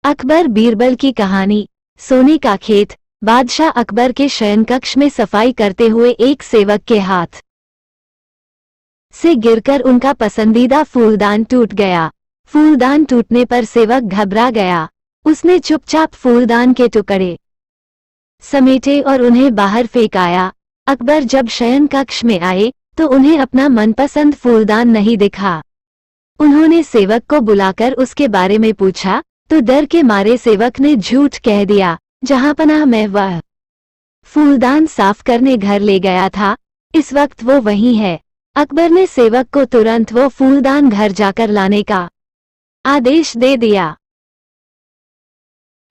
अकबर बीरबल की कहानी। सोने का खेत। बादशाह अकबर के शयन कक्ष में सफाई करते हुए एक सेवक के हाथ से गिरकर उनका पसंदीदा फूलदान टूट गया। फूलदान टूटने पर सेवक घबरा गया। उसने चुपचाप फूलदान के टुकड़े समेटे और उन्हें बाहर फेंक आया। अकबर जब शयन कक्ष में आए तो उन्हें अपना मनपसंद फूलदान नहीं दिखा। उन्होंने सेवक को बुलाकर उसके बारे में पूछा तो डर के मारे सेवक ने झूठ कह दिया, जहांपनाह मैं वह फूलदान साफ करने घर ले गया था, इस वक्त वो वहीं है। अकबर ने सेवक को तुरंत वो फूलदान घर जाकर लाने का आदेश दे दिया।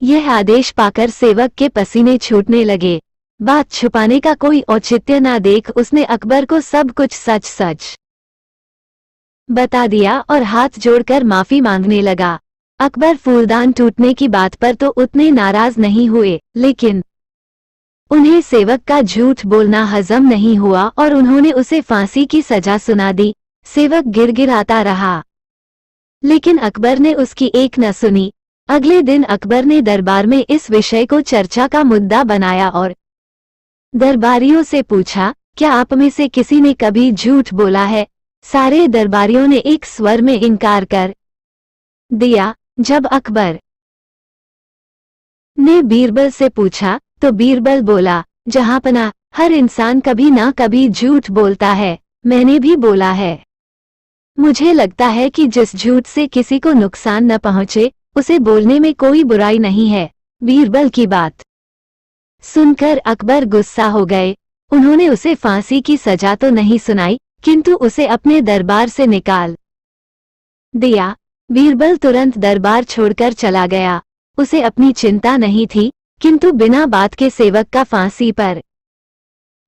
यह आदेश पाकर सेवक के पसीने छूटने लगे। बात छुपाने का कोई औचित्य ना देख उसने अकबर को सब कुछ सच सच बता दिया और हाथ जोड़कर माफी मांगने लगा। अकबर फूलदान टूटने की बात पर तो उतने नाराज नहीं हुए, लेकिन उन्हें सेवक का झूठ बोलना हजम नहीं हुआ और उन्होंने उसे फांसी की सजा सुना दी। सेवक गिड़गिड़ाता रहा, लेकिन अकबर ने उसकी एक न सुनी। अगले दिन अकबर ने दरबार में इस विषय को चर्चा का मुद्दा बनाया और दरबारियों से पूछा, क्या आप में से किसी ने कभी झूठ बोला है? सारे दरबारियों ने एक स्वर में इनकार कर दिया। जब अकबर ने बीरबल से पूछा तो बीरबल बोला, जहांपनाह हर इंसान कभी ना कभी झूठ बोलता है, मैंने भी बोला है। मुझे लगता है कि जिस झूठ से किसी को नुकसान न पहुंचे उसे बोलने में कोई बुराई नहीं है। बीरबल की बात सुनकर अकबर गुस्सा हो गए। उन्होंने उसे फांसी की सजा तो नहीं सुनाई, किंतु उसे अपने दरबार से निकाल दिया। बीरबल तुरंत दरबार छोड़कर चला गया। उसे अपनी चिंता नहीं थी, किंतु बिना बात के सेवक का फांसी पर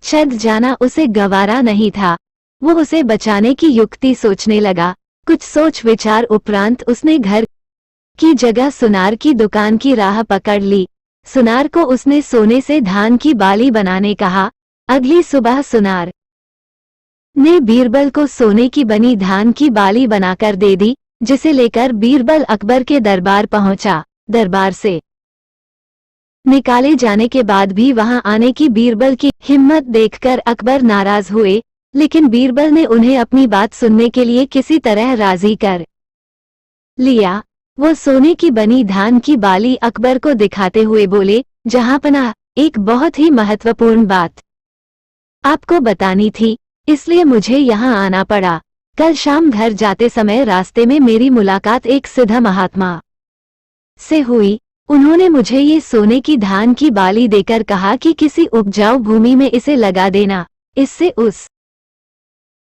चढ़ जाना उसे गवारा नहीं था। वो उसे बचाने की युक्ति सोचने लगा। कुछ सोच विचार उपरांत उसने घर की जगह सुनार की दुकान की राह पकड़ ली। सुनार को उसने सोने से धान की बाली बनाने कहा। अगली सुबह सुनार ने बीरबल को सोने की बनी धान की बाली बनाकर दे दी, जिसे लेकर बीरबल अकबर के दरबार पहुंचा। दरबार से निकाले जाने के बाद भी वहां आने की बीरबल की हिम्मत देखकर अकबर नाराज हुए, लेकिन बीरबल ने उन्हें अपनी बात सुनने के लिए किसी तरह राजी कर लिया। वो सोने की बनी धान की बाली अकबर को दिखाते हुए बोले, जहांपनाह एक बहुत ही महत्वपूर्ण बात आपको बतानी थी, इसलिए मुझे यहाँ आना पड़ा। कल शाम घर जाते समय रास्ते में मेरी मुलाकात एक सिद्ध महात्मा से हुई। उन्होंने मुझे ये सोने की धान की बाली देकर कहा कि किसी उपजाऊ भूमि में इसे लगा देना, इससे उस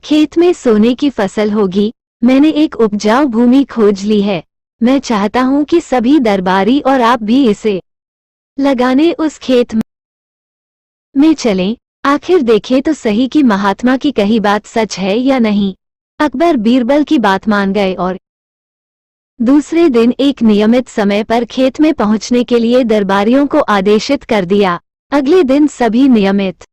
खेत में सोने की फसल होगी। मैंने एक उपजाऊ भूमि खोज ली है। मैं चाहता हूं कि सभी दरबारी और आप भी इसे लगाने उस खेत में चलें। आखिर देखें तो सही कि महात्मा की कही बात सच है या नहीं। अकबर बीरबल की बात मान गए और दूसरे दिन एक नियमित समय पर खेत में पहुंचने के लिए दरबारियों को आदेशित कर दिया। अगले दिन सभी नियमित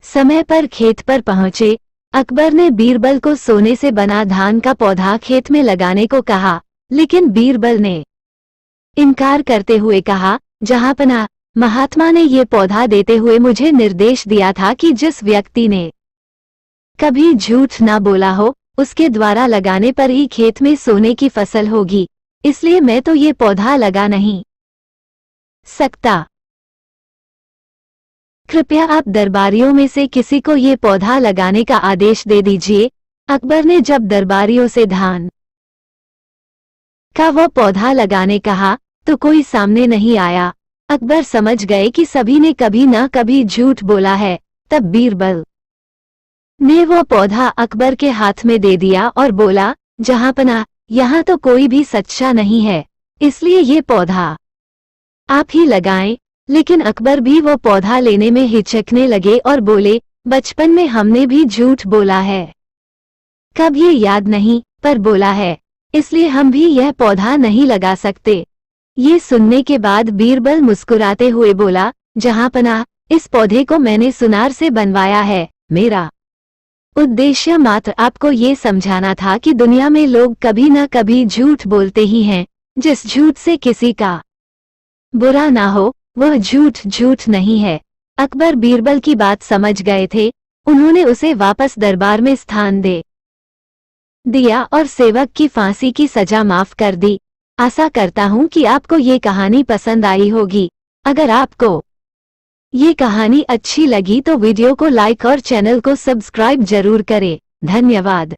समय पर खेत पर पहुंचे। अकबर ने बीरबल को सोने से बना धान का पौधा खेत में लगाने को कहा, लेकिन बीरबल ने इनकार करते हुए कहा, जहांपनाह महात्मा ने ये पौधा देते हुए मुझे निर्देश दिया था कि जिस व्यक्ति ने कभी झूठ ना बोला हो उसके द्वारा लगाने पर ही खेत में सोने की फसल होगी, इसलिए मैं तो ये पौधा लगा नहीं सकता। कृपया आप दरबारियों में से किसी को ये पौधा लगाने का आदेश दे दीजिए। अकबर ने जब दरबारियों से धान का वो पौधा लगाने कहा तो कोई सामने नहीं आया। अकबर समझ गए कि सभी ने कभी ना कभी झूठ बोला है। तब बीरबल ने वो पौधा अकबर के हाथ में दे दिया और बोला, जहांपनाह यहाँ तो कोई भी सच्चा नहीं है, इसलिए ये पौधा आप ही लगाएं। लेकिन अकबर भी वो पौधा लेने में हिचकने लगे और बोले, बचपन में हमने भी झूठ बोला है, कब ये याद नहीं, पर बोला है, इसलिए हम भी यह पौधा नहीं लगा सकते। ये सुनने के बाद बीरबल मुस्कुराते हुए बोला, जहांपनाह इस पौधे को मैंने सुनार से बनवाया है। मेरा उद्देश्य मात्र आपको ये समझाना था कि दुनिया में लोग कभी ना कभी झूठ बोलते ही हैं, जिस झूठ से किसी का बुरा ना हो वह झूठ झूठ नहीं है। अकबर बीरबल की बात समझ गए थे। उन्होंने उसे वापस दरबार में स्थान दे दिया और सेवक की फांसी की सजा माफ कर दी। आशा करता हूँ कि आपको ये कहानी पसंद आई होगी। अगर आपको ये कहानी अच्छी लगी तो वीडियो को लाइक और चैनल को सब्सक्राइब जरूर करें। धन्यवाद।